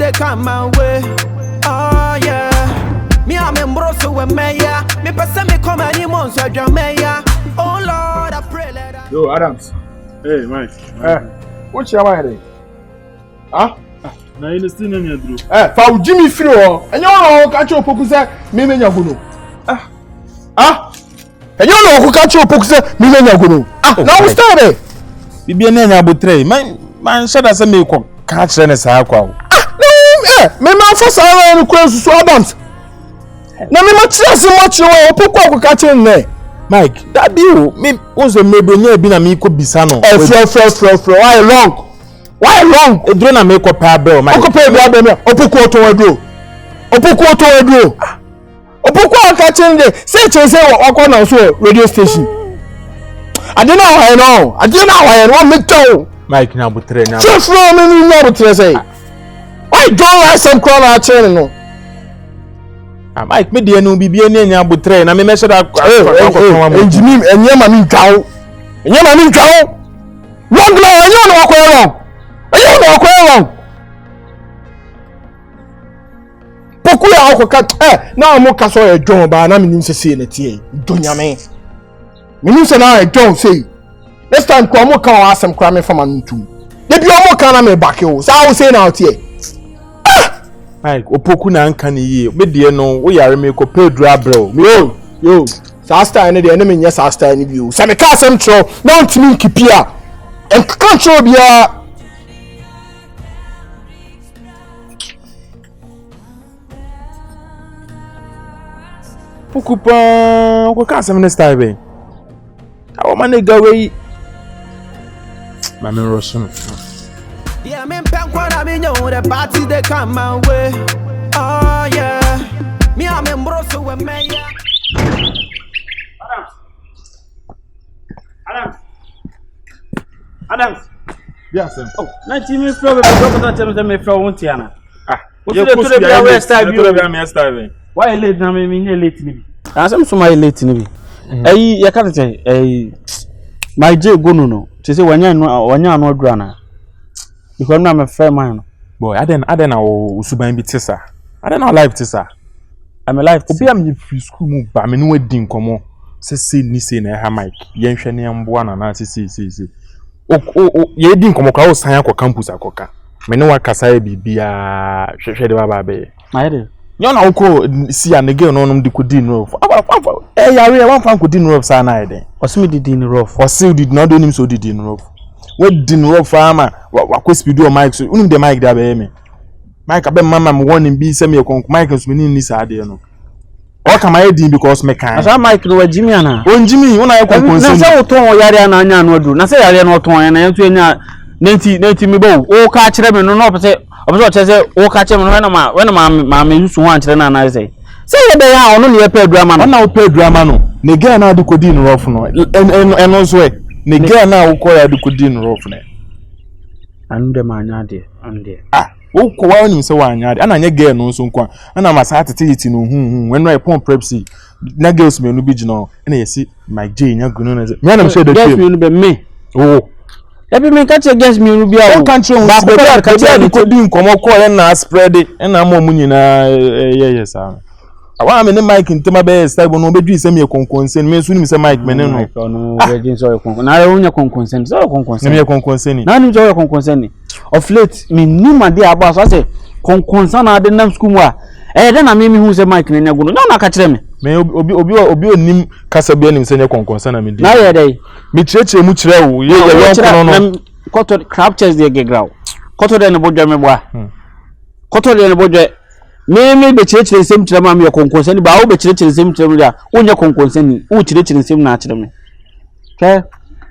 they come my way. Oh yeah, me I'm in Brosso with Maya. Me person me come any months with your Maya. Oh Lord, I pray that. Yo, Adams. Hey, Mike. What's your mind? Huh? Now you still in your group. For Jimmy Firo, and you know, catch your Opoku say, me men yaguno. And you know, who catch your Opoku say, me men yaguno. Now we started. Bibi ene nya botre man shada se me ko ka kire ne saa kwa me ma for say no kwensu so Adams. Na me ma kire se mo kire Opoku akoka kire ne. Mike, that deal me once me bronya bi na me ko bisa no. Fro. Why long? E dro na me ko pa bel Mike. Ko pa bel me Opoku oto wadro. Opoku aka kire ne. Say wakọ na so radio station. I didn't know why make tell. Mike na botre na. Just from me no botre say. Why don't like some crown a chain no? Mike me dey no bibi ene nya botre na me me shada enjimi enye ma mi nkawo. Wrong law enye no akọ wrong. Poku ya akoka na mo kaso e John ba na me nim sese na tie. Donyame. Meaning say now I don't say. Next time come more can ask some cramming from an too. They be more can me back you. So I will say now here. Mike, Opoku na anka ni ye. Me de no, wo yare me ko Pedro Abro. Yo. Sasta any the enemy yes sasta any view. Say me can some tro. Don't me keep here. And control bia. Opoku pa, ko ka some next time. How many go away? Mami Rosun. Yeah, me pankwana me know the party they come my way. Oh yeah, me I'm in Brosso with Maya. Adams. Yes, sir. Oh, na me flow be doctor me flow wontiana. You could be a waste time. Why late na me late ni bi. Asem so my late ni bi. Ya kan say my J go no say wanya no adura na because na me fair man boy aden na usuban bi tisa aden na life tisa I'm alive obi am free school mu ba me no wadi nkomo se ni se na ha Mike yen hwe ne mboa na na se ye di nkomo kwa o san akọ campus akoka me ne wakasa ya bibia hwehwe de baba be my de you na uko si anege no nom de kodi no yare wan fan kodi no sa na eden osimi didi ni rough osi did not do him so didi no rough we din rough farmer wa speed o Mike so unim de Mike da be me Mike abe mama me warning bi se me konk Mike so ni sa de no o ka my din because me kan asa Mike no wajimi ana o njimi una ye konk na se oton yare ana anya no adu na se yare no oton na yentu anya nenti mi bo o ka kire me no opese o chese o ka kire me no na ma me yusu wan kire na na say ye be ya onu ne ye pa drama no na o pa drama no ne girl na adu kodi no rough no eno so e ne girl na o ko ya adu kodi no rough no anu de ma anya de ande o ko wa oni se wa anya de ana nya girl no so nkwa ana ma sa tete yiti no when no e pon prepsi na girls me no bi gino na yesi my J nya gunu na me na me say de girls me no be me oh ebi me ka che girls me no bi a o country ba ko ka che adu kodi nkomo ko ye na spread na mo nyina ye sa awa me ne Mike ntema be stable no bedwi se me konkonsen me sunu me se Mike me ne no no bedwi so konkon na wo nya konkonsen so konkonsen me konkonsen na nu so konkonsen of late me ni ma dey aba so say konkonsen na dey nam school mu a de na me hu se Mike ne nya gunu na ka kire me obi onim kasa bi anim se nya konkonsen na me dey na ye dey me chire mu chire wo ye yo no koto crab chest dey gegraw koto dey no bodwa me boa koto dey no bodwa me be chire sem chire ma me konkonsen ba wo be chire sem chire ya wonya konkonsen ni wo chire sem na chire me ke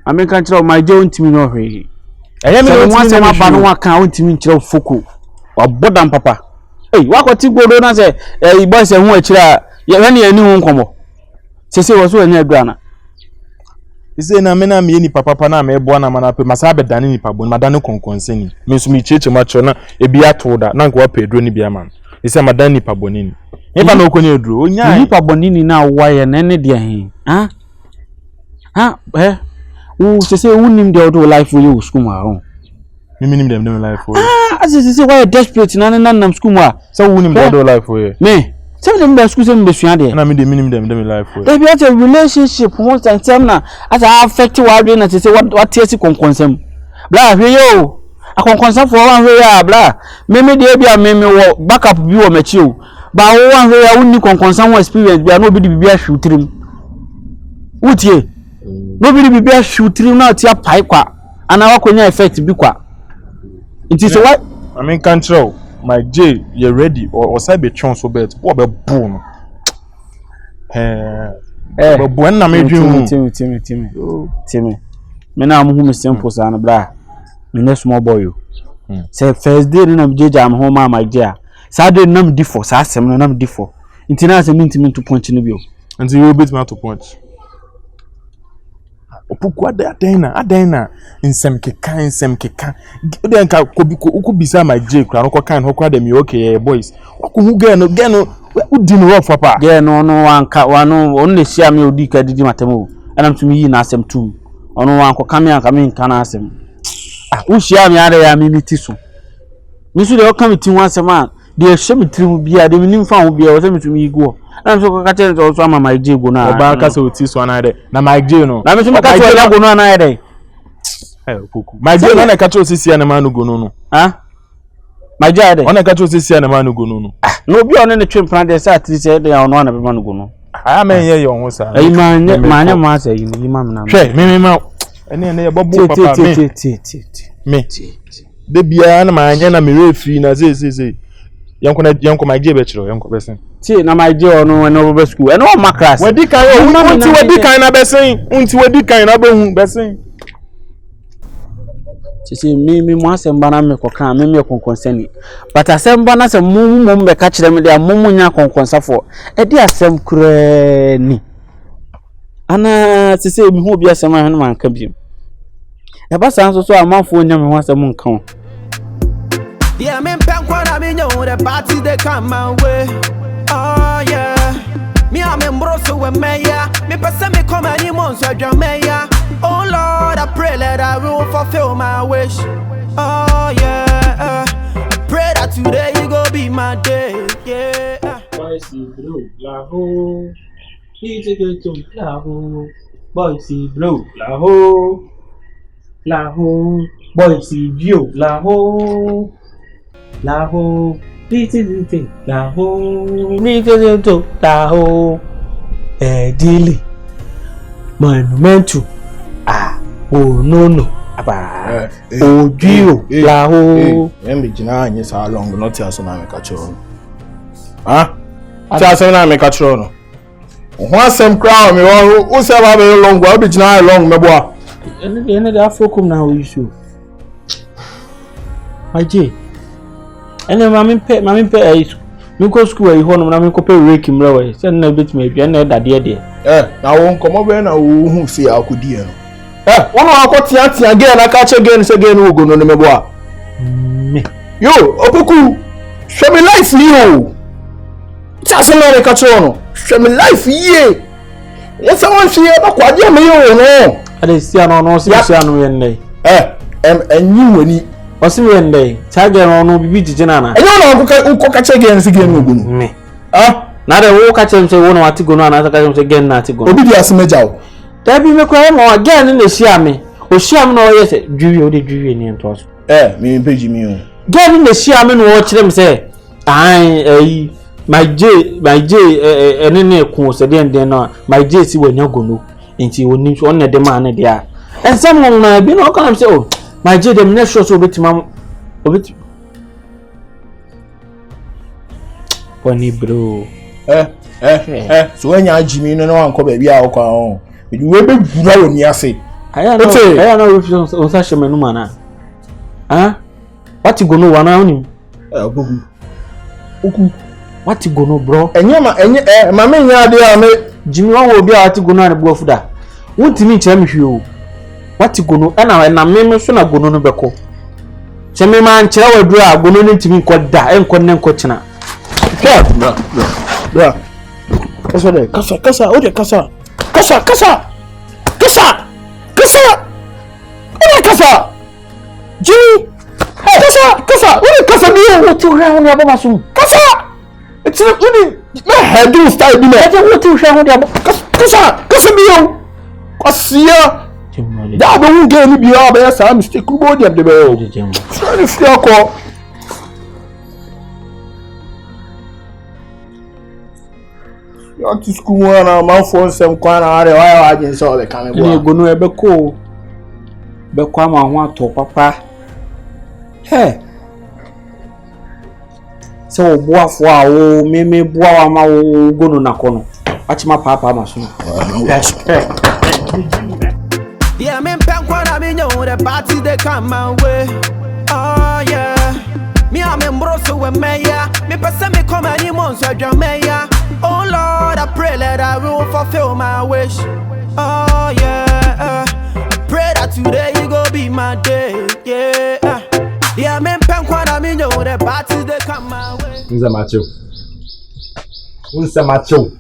ame kan chire my J ntimi no hwe eye me no ntimi ma ba no wa kan ntimi chire Opoku obodam papa wakoti godo na se boy se hu achira ye wane ani hu nkomo sese wo so ani aduana ise na me na me ni papa na me bo na mana pe masa bedane ni pabon madane konkonseni me so me cheche macho na ebi atoda na nko wa pedro ni bia man ise madane ni pabonini e ba na okoni edro onya ni pabonini na waye na ne dia hin wo sese wunim de odo life wo school ma ho Minimum them life for. As you say, why desperate? None school more. So we need better life for you. Me. Some of them be school some be suade. And I mean the minimum them life for. There be a relationship once and time now. As I affect you, I do not say what tears con consent. Blah, yo. I can consent for one way, blah. Maybe there be a meme backup view of mature. But one way I only con consent experience. Be nobody be a shoot him. What ye? Nobody be a shoot him now. Tia pipe and I walk on your effect be qua. It is what I mean control. My J, you ready or say be chance so bet. What be boom? But when I made you Timmy. Me na am hu me simple sana bra. Me na small boy you. Say first day na me jeja am home my dear. Saturday na me di for, sa asem na me di for. Nti na asem ntimi to punch ni bio. Until you beat me to punch. Opoku adena nsem keka den ka ko bisa my J kra no ko kan ho kwa dem you okay boys ko hu gen no udi no rough papa gen no wanka wano on le sia me odi ka didi matemo anam tumi yi na asem tum ono wanko kame nka na asem wo sia me are ya me ti so mi so de o kam ti wan asem a de ehye me tirim bia de nim fa ho bia wo se me tumi yi go I'm so catch it also my J go na. Oba ka so ti so na de. Na my J no. Na me so catch it go na na de. Eh Opoku. My J no na catch o sisi na manu go no. Ah? My J de. On na catch o sisi na manu go no. No bi on ne twem plan de say at least de on na be manu go no. Ah men ye ho sa. Ai manya ma say yi ma na. Hwe me ene ye bobo papa me. Me. De bia na manya na me refi na say. Yanko my J be chiro yanko besen. Ti na my J ono no be school. E no ma class. Wedi kan o unti wedi kan na besen. Unti wedi kan na be hu besen. Ti me mo asem na me kokan me konkonsani. But asem na se mum be ka kire me de mum nya konkonsafo. E de asem kura ni. Ana ti se mi hu bi asem a no man ka bi. E ba san so amanfo nya me hu asem nkan. Yeah, me pen kwa me know the party they come my way. Oh yeah. Me am embroso with me yeah. Me person me come any months so drum me yeah. Oh Lord, I pray that I will fulfill my wish. Oh yeah. I pray that today you go be my day. Yeah. Boys see blue, la ho. Please take to la ho. Boys see blue, la ho. La ho. Boys see view, la ho. La ho, little, la ho, little, la ho, daily, monumental, oh no, aba, oh dio, la ho. Embe jina anyi sa long not ya so na me catch on. Ah? Tia so na me catch on. Ho asem crown me wo se ba be long go be jina long me boa. Ene da fokum na we issue. Maji. Ene mami pe ai mi ko school ai ho no na mi ko pe rake mra we se na bit me bia na da de Na wo nkomo be na wo hu se akodi e no wono akotia again na ka che again se again wo go no me boa yo Opoku show me life you ta se na ka che no show me life ye yes I want see ba kwa je me yo no ade si ano no si ano ye ndai enyi wani Osim yende charge no bibi jijina na enyo na uko ka che again se again wo go no me na de wo ka che mse wo no ati go no na ka che mse again na ati go obi di asemeja wo da bi me kwa mo again na hia me o hia me no ye se dwiwe o de dwiwe ni nto so me page mi o again na hia me no wo kire me se ai my J ene ne ku se den no my J si wanya go no enti woni so na de ma na de a ensam no na bi no ka me se o my J dem next show so obitima Pony bro so anya ajimi no na anko ba bia akwa ho we be gura woni ase aya no refuse on sa sheme no mana what you go no wana oni Oku what you go no bro enye ma me nya ade a me jimi wan wo bia what you go no na buafu da wontimi kire me hwe o what you go no na me so na go no beko se me man kire waduru a go no ntimi ko da enko ne nko kina bra kasa de kasa o de kasa ode kasa Jimmy Kasa, what kasa biyo? What you hear on your mama soon? Kasa! It's only my head do style bi na. What you hear on your Kasa biyo. Kwasia. Da be hu ge ni biya be sa mistake bo dem de be o. Sorry fi akọ. You to school one and man phone some kwana are why agent so be kan bo. Ni go no e be ko. Be kwa ma ho ato papa. Hey. So boafo a wo meme boa wa ma wo gono na kono achima papa ma so yeah me pen kwara me nyo the party they come my way oh yeah me am embroso we meya me pesa me come any months so meya oh lord I pray that I will fulfill my wish oh yeah I pray that today you go be my day yeah yeah, men pen kwara me nyo the parties they come my way. Unsa macho.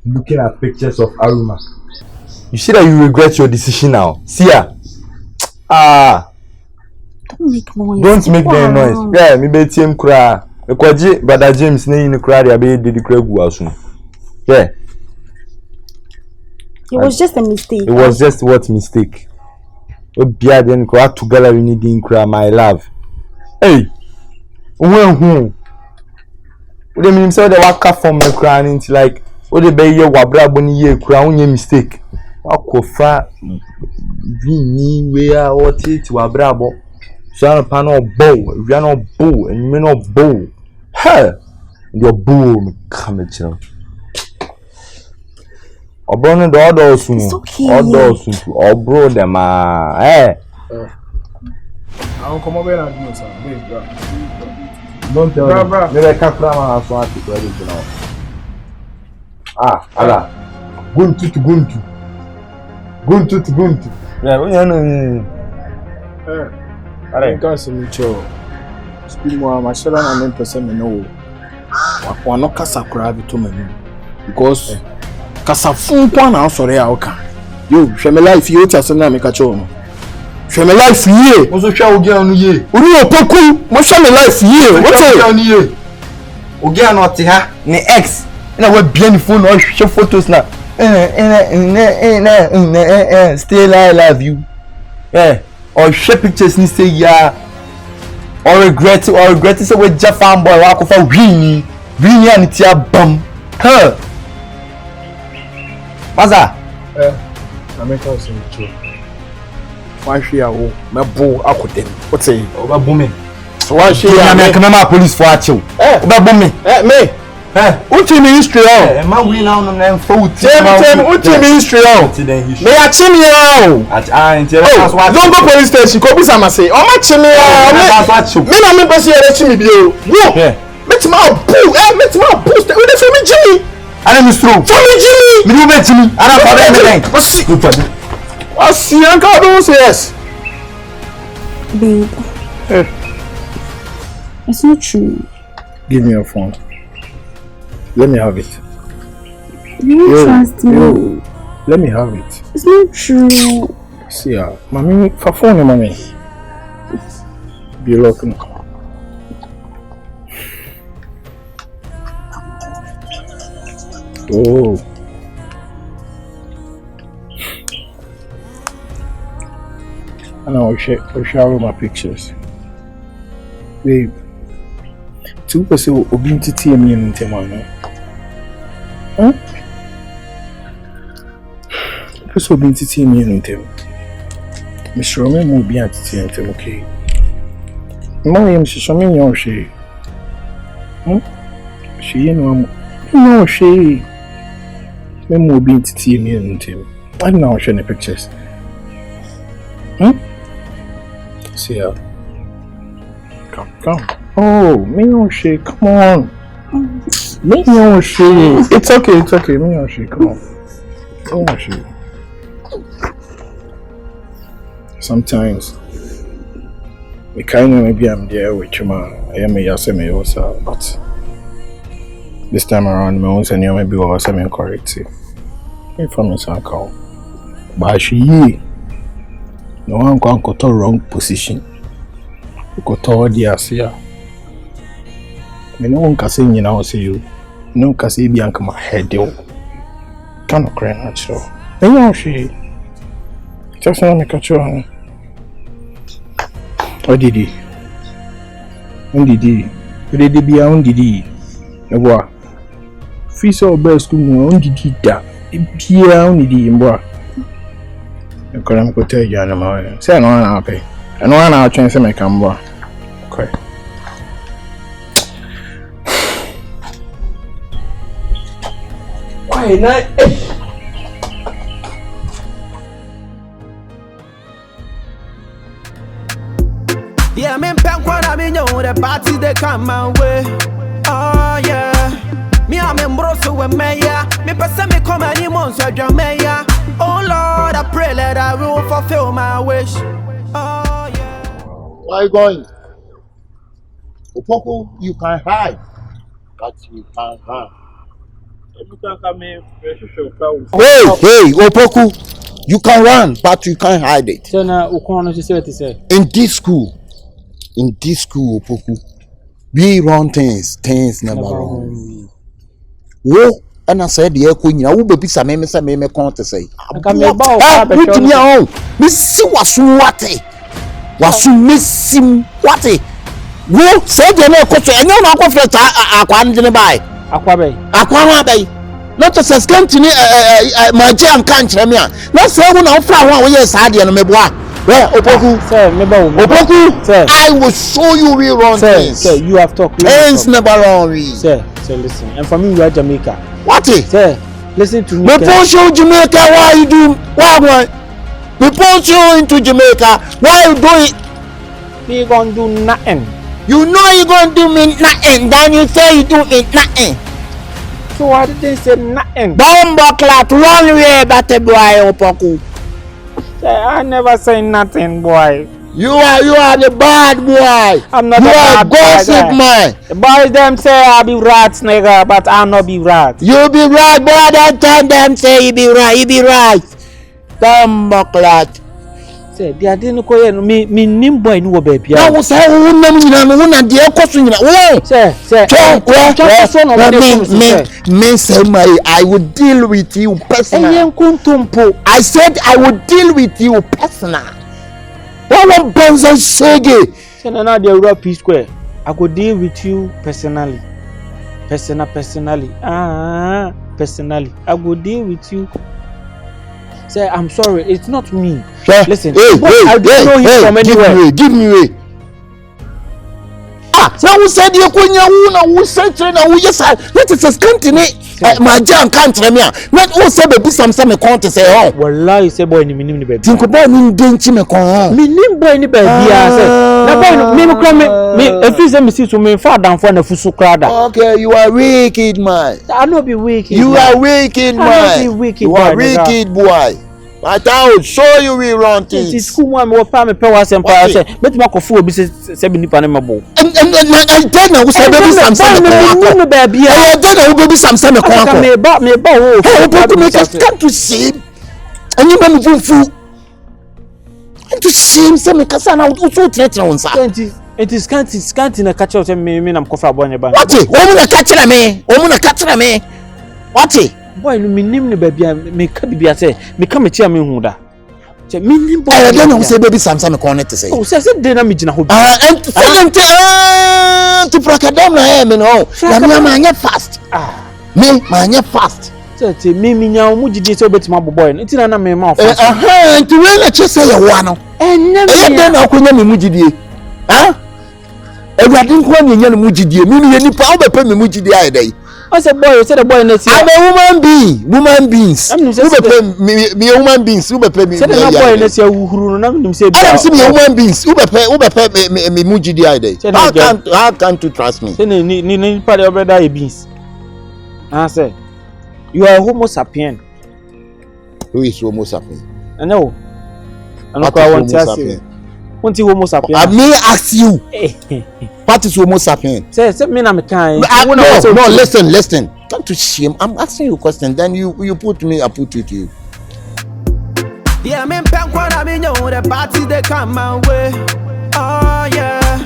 Looking at pictures of Aroma. You see that you regret your decision now. Seer. Don't make noise. Don't make the noise. Yeah, me be team kra. Ekwaji brother James na yin kra dia be dedi kra gu aso. Yeah. It was just a mistake. It was just what mistake. Obia den ko atu gallery ni din kra my love. Hey. When we dey mean say the waka from me kra into like we dey be ye wabrabo ni ye kra onye mistake. Akofa vini we a oti ti wabrabo. So an pa no bow, we are no bow and me no bow. Hey. Your bow me come chill. Obro the other soon. Other soon. Obro them eh. I don't come over and do something. Don't tell me. Me can't plan so at it now. Ala. Guntu. Yeah, we know. I can't see me cho. Speak more my shall and person me know. Wa no kasa kura bi to manu. Because kasa fun kwa na sorry a oka. Yo, hwe me life yo tase na me ka cho no. Hwe me life ye. Mo so hwe ogi anu ye. Uri Opoku, mo hwe me life ye. What ogi anu ye? Ogi anu te ha ni ex. Na we bia ni phone o hwe photos na. Still I love you. Yeah. Or hwe pictures ni say ya. Or regret say we Japan boy wa ko fa wini an ti abam. Huh. Maza. I make us in cho. Why she a wo me bo akoden. What say? Oba bumi. So why she a me come ma police for achill. Oba bumi. Me. Uti ministry on. Man we now no for uti. Uti ministry on. Me a chimi o. Don't go police station. Ko bisa ma say. O ma chimi o. Me na me pese e chimi bi o. Wo. Met ma boo. Met ma boo. We dey for me Jimmy. Ana mi stro. For me Jimmy. Me do bet Jimmy. Ana for them then. What's Anka don't say yes. Babe. It's not true. Give me your phone. Let me have it. You don't trust me. Let me have it. It's not true. See ya. Mommy, for phone, mommy. Be looking. Oh. And I'll show my pictures. Babe. 2% obinti me in Temano. Huh? Person obinti me in Tem. Mr. Roman will be at Tem, okay? My name is Shamin Yoshi. She no she. Memo obinti me in Tem. I don't know showing the pictures. See ya. Come. Oh, Miyoshi, come on. Miyoshi. It's okay. Miyoshi, come on. Miyoshi. Sometimes, we kind of maybe I'm there with you, man. I am a also, but this time around, my own senior maybe was correct. If I'm not call, but she No one can go to wrong position. Go to the Asia. No one can say you know, say you. No one can say Bianca my head. You cannot cry natural. And you she just want to catch you on. What did he? When did he? Did he be on Iddi? What? Fees or best school on Iddi that. Be on Iddi, boy. You can't go tell you, I'm say no one happy. And one hour chance to make a boy. Okay. Why not? Yeah, me pen what I mean, the party they come my way. Oh yeah. Me I'm in broso with me, yeah. Me person me come any months with your mayor. Oh Lord, I pray that I will fulfill my wish. Oh yeah. Where are you going? Opoku, you can hide, but you can't run. Hey, Opoku, you can run, but you can't hide it. So now, Ukon to say what he said. In this school, Opoku, we run things never run. Whoa, and I said, the echo, you know, baby, some me can't say. Put me on. Miss was missing what? Who said you know, coach, and you're not confessed. Aquan by Aqua Bay. Not just a Scanty, my jam can't tell me. Not say when I'm from 1 year side and me boy. Well, Opoku, sir, I will show you real wrong things. Sir, you have talked. Things never wrong. Sir, listen. And for me, you are Jamaica. What? Sir, listen to me. We push you Jamaica. Why you do? Why? We push you into Jamaica. Why you do it? We gonna do nothing. You know you gonna do me nothing. Then you say you do me nothing. So I didn't say nothing. Bomba clat, run away, batty boy, Opoku. Sir, I never say nothing, boy. You are the bad boy. I'm not you a are bad gossip boy. man. The boys them say I be rats, nigga, but I'll not be rat. You be right, boy. That time them say you be right. You be right. Bomba clat. Say, they didn't call you me nimbo in wo baby. I was saying, who name you know, who na dear question you know. Sir, me say my, I would deal with you personally. I said I would deal with you personally. What one benzo shege? Say na the Europe P Square. I could deal with you personally. Personally. Personally. I could deal with you. Say, I'm sorry, it's not me. Sure. Listen, I don't know him from anywhere. Give me way. So who said you couldn't who said who yes, let us Scanty. My jam can't tell me. Not who said baby some can't say, oh, well, say boy, ni minim ni baby. Think about me, didn't you? Minim boy ni baby. Na boy, me if you say me see to me far down for na fusu krada. Okay, you are wicked man. I no be wicked. You are wicked man. You are wicked boy. But I will show you we run things. It's school one more time pay was empire say bet ma kofu obi say be nipa na mabo. And I tell now we say baby Samson no baby. I tell now baby Samson me kon. Me ba wo. Hey, Opoku make us come to shame. And you man fool. And to shame say me kasa na so threat on sa. It is Scanty na catch out me na kofa boy ba. What? Wo na catch na me. What? Boy, no minim ne baby me ka bibia say me ka me chia me hu da. Che minim boy. I don't say baby Samson me connect to say. Oh, say dey na me gina ho. And to prakadam na me no. Na me manya fast. Me manya fast. Say me nya mu gidi say obetima boy no. Ntina na me ma fast. Nti we na che say ye wa no. Dey na akonya me mu gidi. Ewade nko na nya no mu gidi. Me ye nipa obepe me mu gidi ayi dai. I said boy, the boy na see. I'm a human beings. Who be me human beings? Who be pay me? Say the boy na see uhuru no na me say. I don't see me human beings. Who be pay me mujidi ide. How can't you trust me? Say ni part of brother beings. I say you are homo sapien. Who is homo sapien? I know. I want to ask you. What is homo sapien? I may ask you. What is homo sapien? Say me na me kind. No, listen. Don't to shame. I'm asking you a question. Then you put me, I put it to you. Yeah, me pen kwa me know the party they come my way. Oh yeah.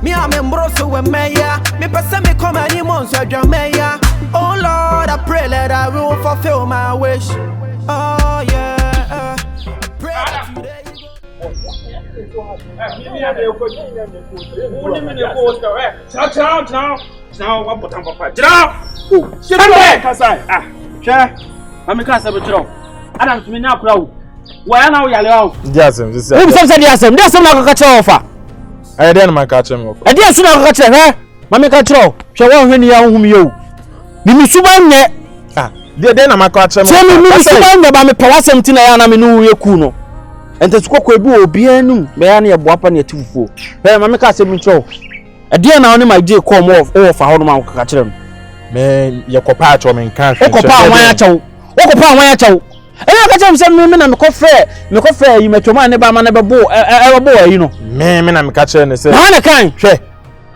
Me am embroso with me ya. Me pesa me come any months with me ya. Oh Lord, I pray that I will fulfill my wish. Oh yeah. Pray that today Diasem, this Who says Diasem? Diasem na ko kache ofa. I dey na my catch me ofa. E dey so na ko kache he. Mame ka kire o. Hwe won hwe ni ya hum yo. Mimi suba nye. Ah, dey na my catch me. Se mimi suba nye ba me pawasem ti na ya na me no ye ku no. Ente tukoko ebi obi anum be ya na ye boapa na yetifuo. He mame ka asem kire o. E dey na oni my dey come off ofa ho no ma ko kache no. Me ye kopa acho me nkan hwe. Okopa anwan ya chawo. Okopa anwan ya chawo. Ela ka chem se me na me ko frɛ yi matwoma ne ba ma na be bo e bo yi no me na me ka kire ne se na wana kan hwɛ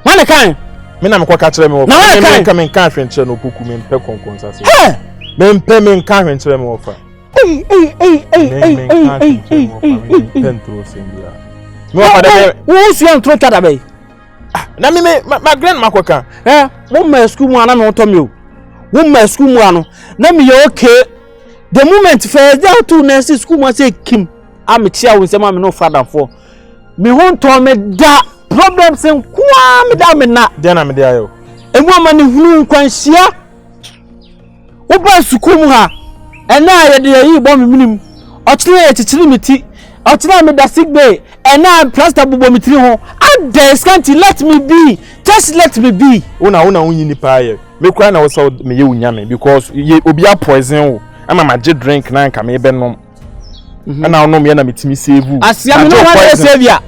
wana kan me na me ko ka kire me wo na wana kan me nkan hwe nkyɛ no Opoku me mpɛ konkonsa se he me mpɛ me nkan hwe nkyɛ me wo fa ei pentro sembia me wo fa de wo su antro tada be na me ma grand makoka wo ma school mu ana me wo to me o wo ma school mu ano na me ye okay. The moment first day to nurse school must say Kim, I'm a chair with some no father for me won't tell me that problems and me da me na then I'm there yo and woman who can share Oba school mu ha and now you bomb minim or limit or tell me that sick day and now plaster bobo mitri ho and there Scanty let me be just let me be una unyi ni pa ye me kwa na wo so me ye unyame because ye obi a poison wo ama maje drink na nka me be nom na onom ye na metimi save asia me no wan savior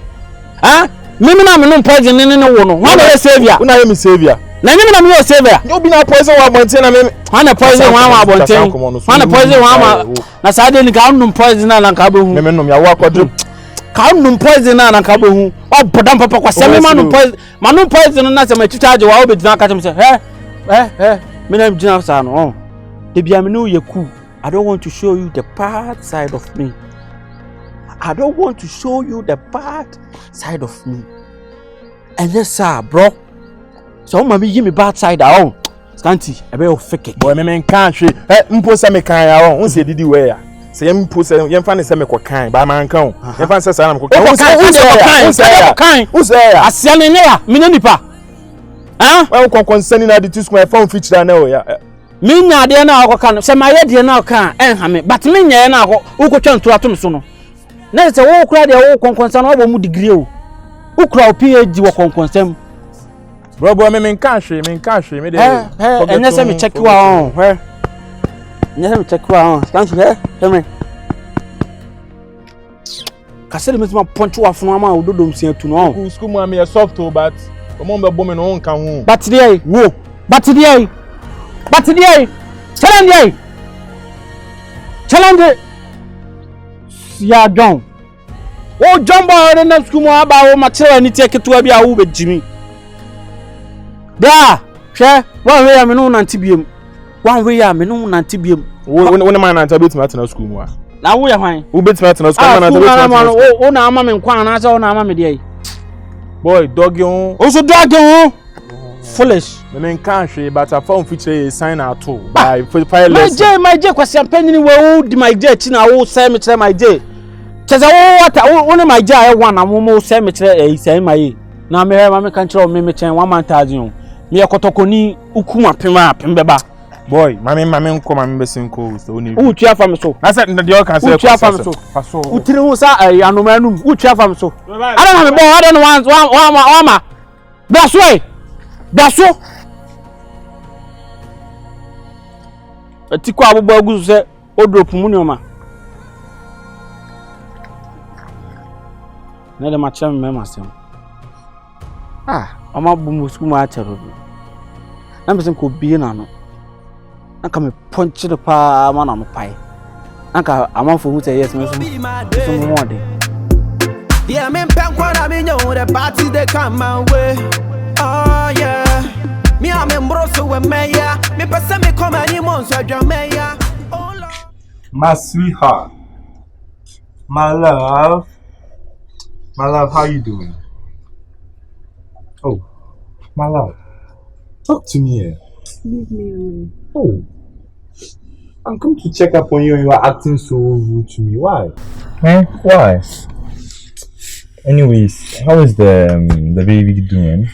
ah me na me no poison ne wo no wan be savior una ye me savior na nyeme na me yo savior obi na poison wa bonten na me wan poison wa abonten wan poison wa ma na sa de ni ka num poison na nka be hu me nom ya wo akodu ka num poison na nka be hu o bodam papa kwa se me ma num poison na se ma titaje wa obedina ka tem se me na mjina sa no de bia me no ye ku. I don't want to show you the bad side of me. I don't want to show you the bad side of me. And yes, sir, bro. So, mommy, give me bad side out. Scanty, I be fake. Boy, me can't she. Mposa me kan ya on. Unse didi we ya. Se yem mposa yem fa ne se me ko kan. Ba man kan. Yem fa se sa na me ko kan. Unse ya. Asia ne ya. Me no nipa. Ah? Wa ko konsani na di tisku e phone feature na o ya. Me nya de na akoka no se maye de na akoka enha me but me nya na akọ ukotwa nto atom so no na se wo kura de wo konkonsa no obo mu degree o ukura PhD wo konkonsam bro me nka hwe me de enya se me check wa on enya se me check wa on Scanty me kasere me tuma punch wa fun ama ododo msia tu no school mu am soft but omo be bo me no nka hu but there wo challenge ya John o John ba na school mu aba o ma chere ni tie keto abi a wo be jimi da hwe wan we ya me no nanti biem wo ne man nanti betima tena school mu a na wo ya hwan wo betima tena school man nanti betima o na ama me nkwa na se o na ama me de boy doggy on o so doggy on foolish me can't say but I found feature sign out too by fireless my J question penny we di my J chi na wo say me kire my J cheza wo ne my J I one na mo say me kire say my na me ma me kan kire me chen 1,000 me ekotokoni ukuma pem beba boy mami nko mami besin ko so ni utu afa me so I said the all can say utu afa me so utiri hu sa anomanum utu afa me so ada na me bo ada no one ma Daso Atiko abobо agusu se o drop mu nyoma na le ma chem me masem ama bu mu school ma chero na me sen ko bie na no aka me punch the pa ma na no pai aka ama fo hu say yes me so mo de yeah me pen kwa na me nyo the party they come my way. Oh yeah, me am embroso with me ya. Me pesa me come any months with me ya. Oh Lord, my sweetheart. My love. My love, how you doing? Oh, my love. Talk to me here. Leave me alone. Oh. I'm come to check up on you and you are acting so rude to me. Why? Why? Anyways, how is the baby doing?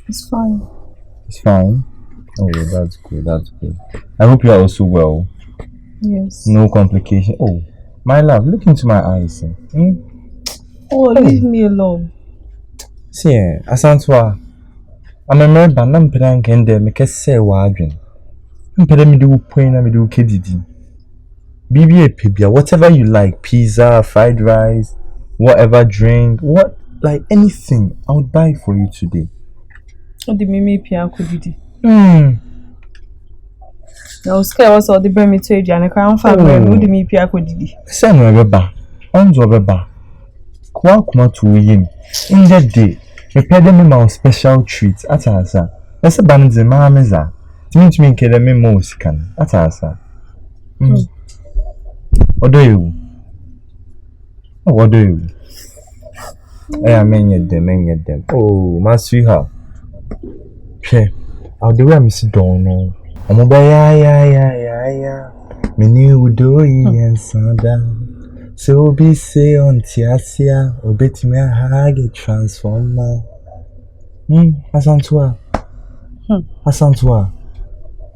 It's fine. It's fine. Oh, that's good. That's good. I hope you are also well. Yes. No complication. Oh, my love, look into my eyes. Oh, leave me alone. See, Asantwa. I'm a member. I'm playing kende. Make us say wadrin. I'm playing me do point. I'm do KDD. BBA pibia. Whatever you like, pizza, fried rice, whatever drink, what like anything. I would buy for you today. What the mimi pia kudidi? Hmm. Now scare was all the bremi to you and I can't find where would the me pia kudidi. Say no beba. Onzo beba. Kwa kuma to him. In that day, we paid them a special treat at asa. That's a band the mameza. Meet me kede me most can at asa. What do you? Oh, what do you? I many them. Oh, my sweetheart. Che, I'll do a miss don't know. I'm a ya. Me new do and sundown. So be say on Tiasia, or bet me a hag transformer. Asantwa.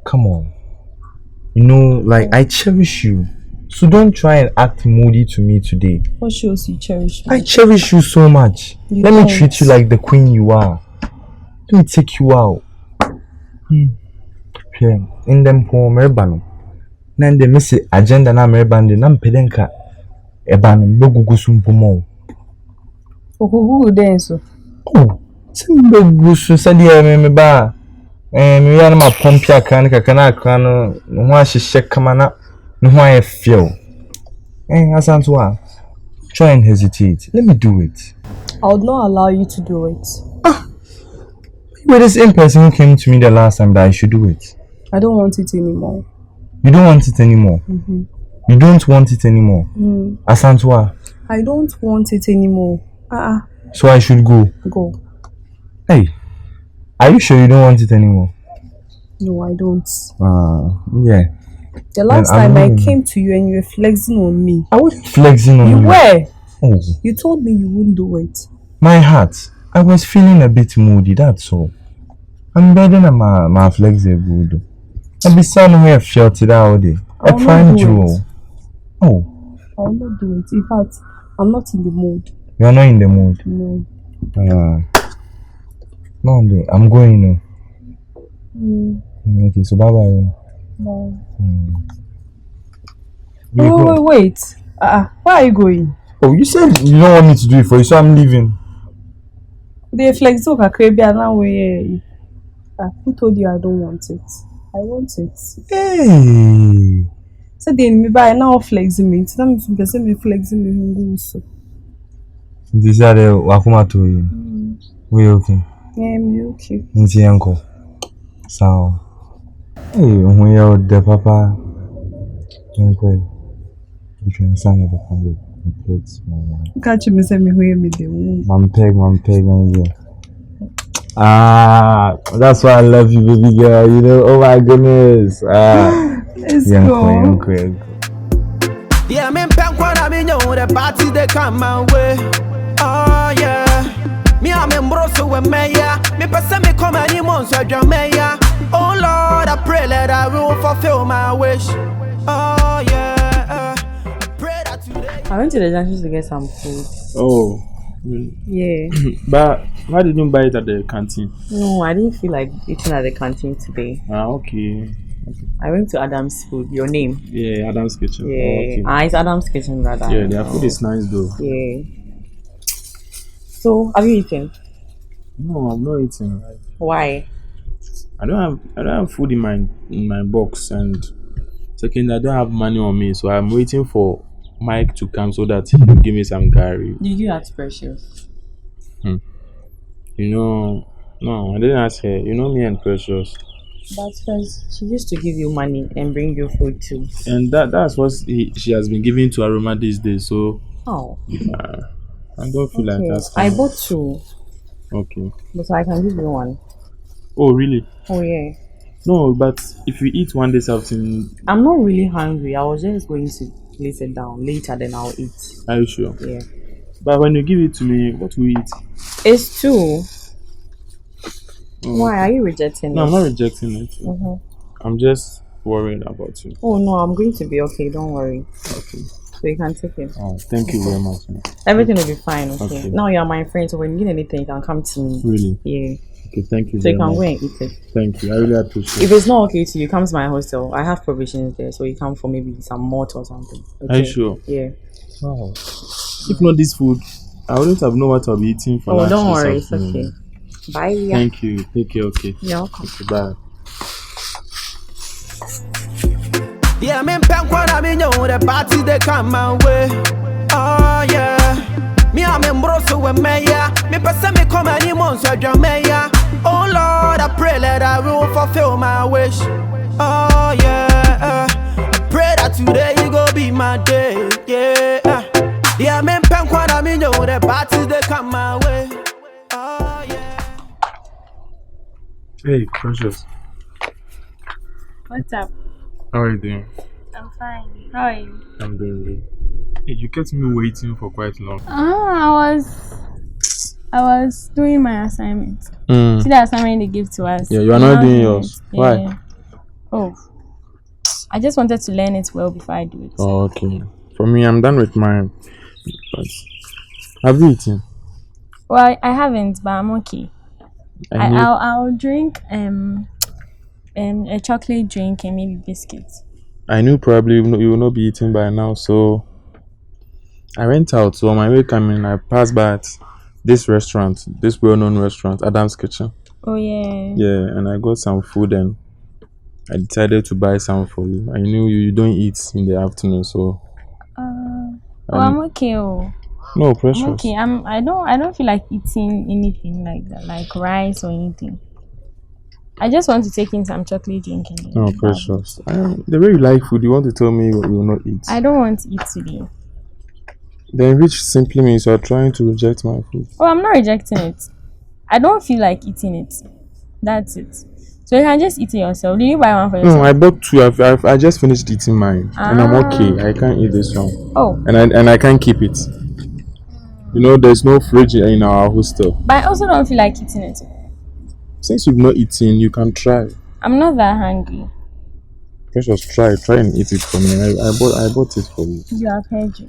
Come on. You know, like I cherish you. So don't try and act moody to me today. What shows you cherish me? I cherish you so much. Let me treat you like the queen you are. Let me take you out. In them poor merbano. Nan de miss agenda na merbande nam pedenka. Eban bogugu sumpumo. Who dance? Oh, some bogugu sadia me ba. Me yana ma pompia kan kakana kan no wa hihye kamana no wa feel. Asantwa. Try and hesitate. Let me do it. I would not allow you to do it. With this same person who came to me the last time that I should do it. I don't want it anymore. You don't want it anymore? You don't want it anymore? Asantwa. I don't want it anymore. So I should go? Go. Hey, are you sure you don't want it anymore? No, I don't. Yeah. The last time I came to you and you were flexing on me. I wasn't flexing on you. You were. Oh. You told me you wouldn't do it. My heart. I was feeling a bit moody, that's all. I'm better than my flexible. I'll be sounding where I felt it all day. I find you. Oh. I will not do it. In fact, I'm not in the mood. You're not in the mood? No. No, I'm going now. Okay, so bye bye. No. Wait. Where are you going? Oh, you said you don't want me to do it for you, so I'm leaving. They flex so crazy now. Who told you I don't want it? I want it. Hey. So then me buy now flexing me. Tell me if person me flexing me so. This are the wakuma to you. We okay? Yeah, me okay. Nti uncle. So. Hey, when you're the papa, uncle, you can sing the family. Catch me say me who me the I'm peg, and yeah. That's why I love you, baby girl. You know, oh my goodness. Let's go. Yeah, I'm in Pankwan, I mean, the party they come my way. Oh, yeah. Me, I'm in Brosso with Maya. Me, person me come any months, I drum Maya. Oh, Lord, I pray that I will fulfill my wish. Oh, yeah. I went to the junction to get some food. Oh. Yeah. But why didn't you buy it at the canteen? No, I didn't feel like eating at the canteen today. Okay. I went to Adam's Food. Your name? Yeah, Adam's Kitchen. Yeah. Oh, okay. It's Adam's Kitchen rather. Yeah, their food is nice though. Yeah. So, have you eaten? No, I'm not eating. Why? I don't have food in my box, and second, I don't have money on me, so I'm waiting for Mike to come so that he will give me some curry. Did you ask Precious? You know, no, I didn't ask her. You know me and Precious. But first, she used to give you money and bring you food too. And that's what she has been giving to Aroma these days. So Oh. I don't feel like that's. I bought 2. Okay. But I can give you 1. Oh really? Oh yeah. No, but if you eat one day something. I'm not really hungry. I was just going to place it down later, then I'll eat. Are you sure? Yeah. But when you give it to me, what will you eat? It's 2. Oh, Why are you rejecting it? No, I'm not rejecting it. Mm-hmm. I'm just worried about you. Oh no, I'm going to be okay. Don't worry. Okay. So you can take it. Oh, thank you very much. Man. Everything will be fine. Okay. Okay. Now you're my friend, so when you need anything, you can come to me. Really? Yeah. Okay, thank you So very you can much. go and eat it. Thank you. I really appreciate it. If it's not okay to you, come to my hostel. I have provisions there, so you come for maybe some malt or something. Okay? Are you sure? Yeah. Wow. If not this food, I wouldn't have known what I'll be eating for lunch. Don't this worry. It's afternoon. okay. Bye. Yeah. Thank you. Take care. Okay. You're welcome. Okay, bye. Yeah, me pen kwa me know the party they come my way. Oh yeah. Me am embroso with me yeah. Me person me come any months I drum me yeah. Oh Lord, I pray that I will fulfill my wish. Oh yeah. I pray that today you go be my day. Yeah. Yeah, me pen kwa me know the party they come my way. Oh yeah. Hey, Precious. What's up? How are you doing? I'm fine. How are you? I'm doing good. Hey, you kept me waiting for quite long. I was doing my assignment. See the assignment they give to us. Yeah, you are not doing yours. Why? Yeah. Oh, I just wanted to learn it well before I do it. Oh, okay. For me, I'm done with mine. But have you eaten? Well, I haven't, but I'm okay. I'll drink a chocolate drink and maybe biscuits. I knew probably you will not be eating by now, so I went out. So on my way coming, I passed by at this restaurant, this well-known restaurant, Adam's Kitchen. Oh yeah. Yeah, and I got some food and I decided to buy some for you. I knew you don't eat in the afternoon, so. I'm okay. Oh. No, Precious. I'm okay. I don't feel like eating anything like that, like rice or anything. I just want to take in some chocolate drink. No, Precious. The way you like food, you want to tell me you will not eat. I don't want to eat today. Then which simply means you are trying to reject my food. Oh, I'm not rejecting it. I don't feel like eating it. That's it. So you can just eat it yourself. Did you buy one for yourself? No, I bought 2. I just finished eating mine, and I'm okay. I can't eat this one. Oh. And I can't keep it. You know, there's no fridge in our hostel. But I also don't feel like eating it. Since you've not eaten, you can try. I'm not that hungry. Precious, try and eat it for me. I bought it for you. You have heard you.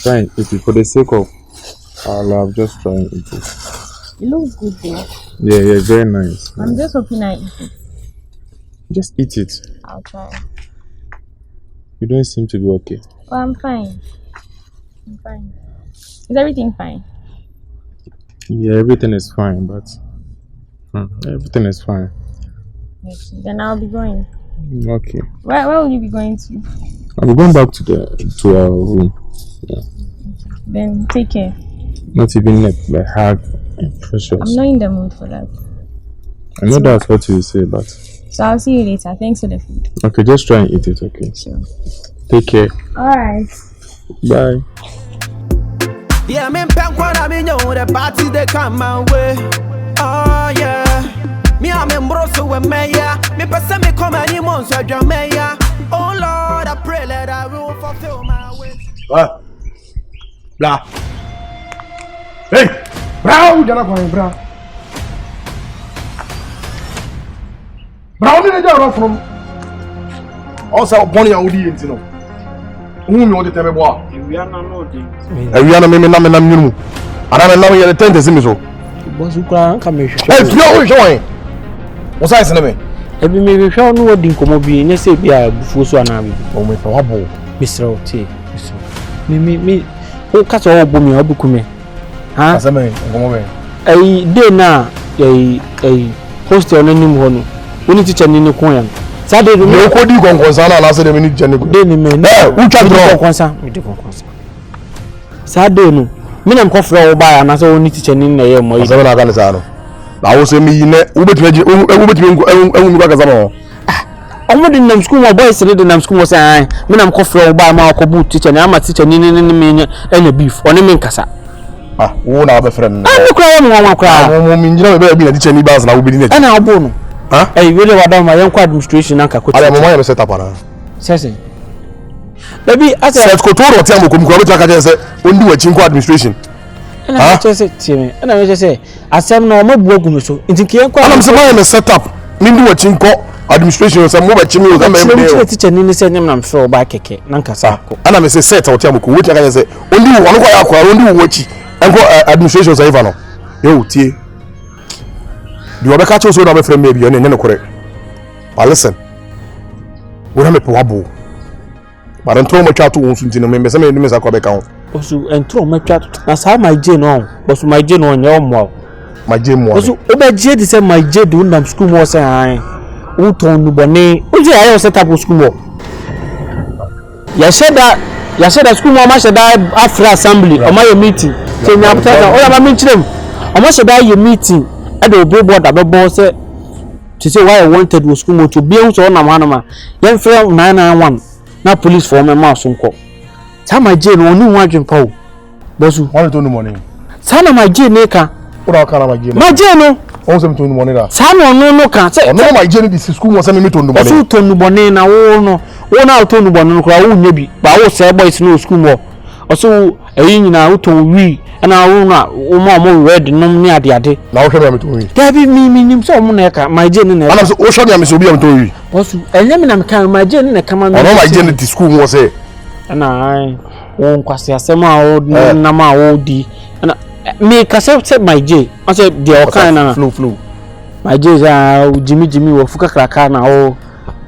Try and eat it for the sake of our love. Just try and eat it. It looks good though. Yeah, very nice. I'm just hoping I eat it. Just eat it. I'll try. You don't seem to be okay. Oh, I'm fine. I'm fine. Is everything fine? Yeah, everything is fine, but everything is fine. Okay. Then I'll be going. Okay. Where will you be going to? I'll be going back to our room. Yeah. Then take care. Not even like hug. Precious. I'm not in the mood for that. I know that's what you say, but. So I'll see you later. Thanks for the food. Okay, just try and eat it, okay? Sure. Take care. Alright. Bye. Yeah, me pen kwa me know the party they come my way. Oh yeah. Me am embroso with me yeah. Me person me come any months I drum me yeah. Oh Lord, I pray that I will fulfill my wish. Blah. Hey! Brown, jana kwa brown. Brown ni jana from. Also, bonny audi intino. Who me want to tell me boy? We are not doing. We are me na nyumu. Ara me na me the tent simi so. Boss ukra nka me hwehwe. Hey, you we show. What size na me? Ebi me hwehwe no wodi nkomo bi nya se bi a bufuo so ana bi. O me fa wabo. Misra oti. Me o ka so obo mi obuku me. Ha? Asa me nkomo be. Ai day na ai hostel no nim ho no. Oni teacher ni ne kon ya. Sade do me ko di konkonsa na say dem ni jene ko. Dey ni me. Eh, who try draw konkonsa? Me dey konkonsa. Sade no. Me na mkofra wo ba na so oni teacher ni na ye mo yi. Asa na kan sa no. Na wo se mi yi ne wo betime mi kwa kasa no. Omo de nam school mo boys de nam school mo say me na mkofra wo ba ma ko bu teacher na ama teacher ni me nya ena beef oni me nkasa. Wo na be friend. Me kra mo nwa kra. Mo mi njira be na teacher ni ba na wo be ni. Ana obo no. Really wadam ma yen kwa administration anka ko. Ale mo ma ye set up ana. Sese. Baby asa set ko to ro ti am ko mi ko be ta ka je se ondi wa chin ko administration. Ana chese tiemi. Ana me chese asem na omo bu ogu so. Nti kiyen kwa. Ana se ma ye set up. Mi ndi wa chin ko administration so mo ba chimi o ka me me. Teacher ni se nyam na mfe oba keke na nkasa ko. Ana me se set o ti am ko wo ti ka je se ondi wo no ko ya kwa ondi wo chi. Enko administration so even no. Yo tie. The other catch also not friend maybe and correct. But listen, we have a problem. But until my chat to won't remember some enemies are coming count. Also, and throw my chat. That's how my Jane on. Was my Jane on your mouth. My Jane was over Jade said my Jade doing them school was saying, who told you bonnet? Who's I set up with school? You said that school mama should die after assembly or my meeting. So now, all I'm mentioning, I must die your meeting. I don't be what the boss said to say why I wanted was school to be on so na manama. Young friend 991. Now police for my mouse on call. Time my Jane only one drink pow. Bosu, 1 in the morning. Sana my Jane neka. What can I give? My Jane also to the morning. Sana no can say no my Jane this school was sending me to the morning. Bosu to the morning na wo no. Wo na to the morning kra wo nya bi. Ba wo say boys no school mo. Also eyin na wo to wi. Na wo na wo mo red no ni ade. Na wo hwe me to wi. Dabi mi nim so mo na ka my Jane na. Ana so wo hwe me so bi am to wi. Bosu enye me na me kan my Jane na kama me. No my Jane this school mo say. Na ai wo nkwase asema wo na ma wo di. Na me ka say my Jane. I say the okan na flow. My Jane Jimmy wo fuka kraka na wo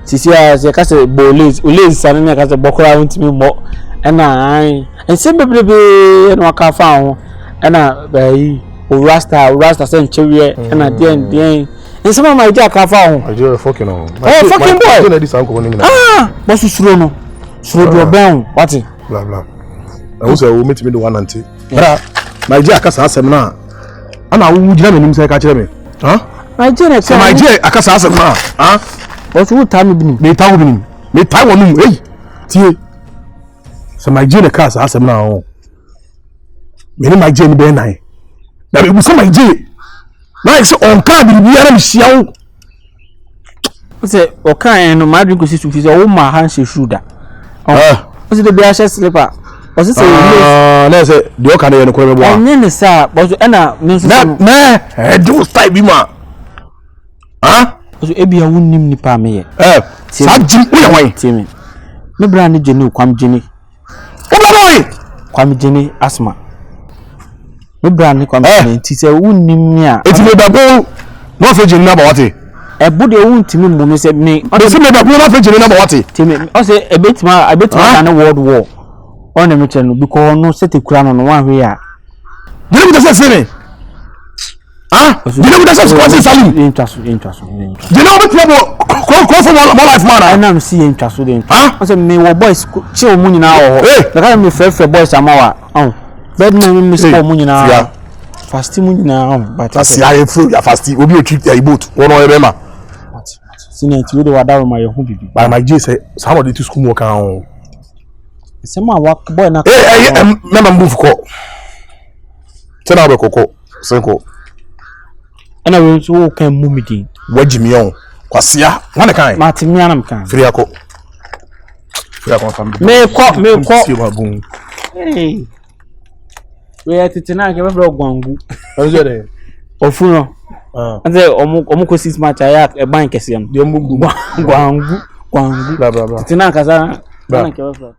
sisi a ka say bolez sane na ka say bokora wontimi mo. Na ai ense bebrebe na waka fa ho na bai o rasta say nchewe na den ense ma my Jane ka fa ho. I do fucking on. Fucking boy. Boss suro no. Suro do ben what? Blah blah. I was will meet me the one auntie. My Jane akasa asem na. Ana wo gina me nim say ka kire me. My Jane so my Jane akasa asem na. Boss wo ta me binim. Me ta wo binim. Me ta wo num. Hey. Tie. So my Jane akasa asem na o. Me ni my Jane be nai. Na be so my Jane. Na so on ka bi ara me hia wo. Say o kan no ma drink si fi say wo ma han she shoulder. O say the be a slipper. O say na say the o kan no ko me bo. Anya ne sa but na me so na do style bi ma. O say e bia wonnim nipa me ye. Sa jim wo ya wan. Tie me. Me bra ne jeni kwam jeni. O bra boy. Kwam jeni asma. Me bra ne kwam jeni ti say wonnim ni a. Eti me da go no fe jeni na ba wate. Ebude wuntimi mu me se me o se me da go na fe jeni na ba wate. Timi o se ebetima na world war. On me tell no because no set kura no one hwe a. Dile me say say me. Dile me say say salim. Interest. Dile me trouble ko for more life man. I am see interest dey. O se me wo boys che o mu nyina ho. Da ka me frɛ boys amawa. Bed na me score mu nyina. Fasti mu nyina but fasti I feel ya fasti obi o treat ya boat. One o ebe ma. Senior ti we dey wada ma ye ho bibi. By my J say somebody to school mo kan o. Sema work boy na. Remember move ko. Tena be koko. Senko. Ana we so kan mu mi din. Wajimi on. Kwasia, wane kan? Matimi anam kan. Friako family. Me ko. Si ma bun. Hey. We atitina ke be gwangu. Ozo de. Ofuno. Ante omu ko 6 match aya e ban kese am. De mbugu. Gwangu. Bla bla bla. Atitina kaza. Bana ke be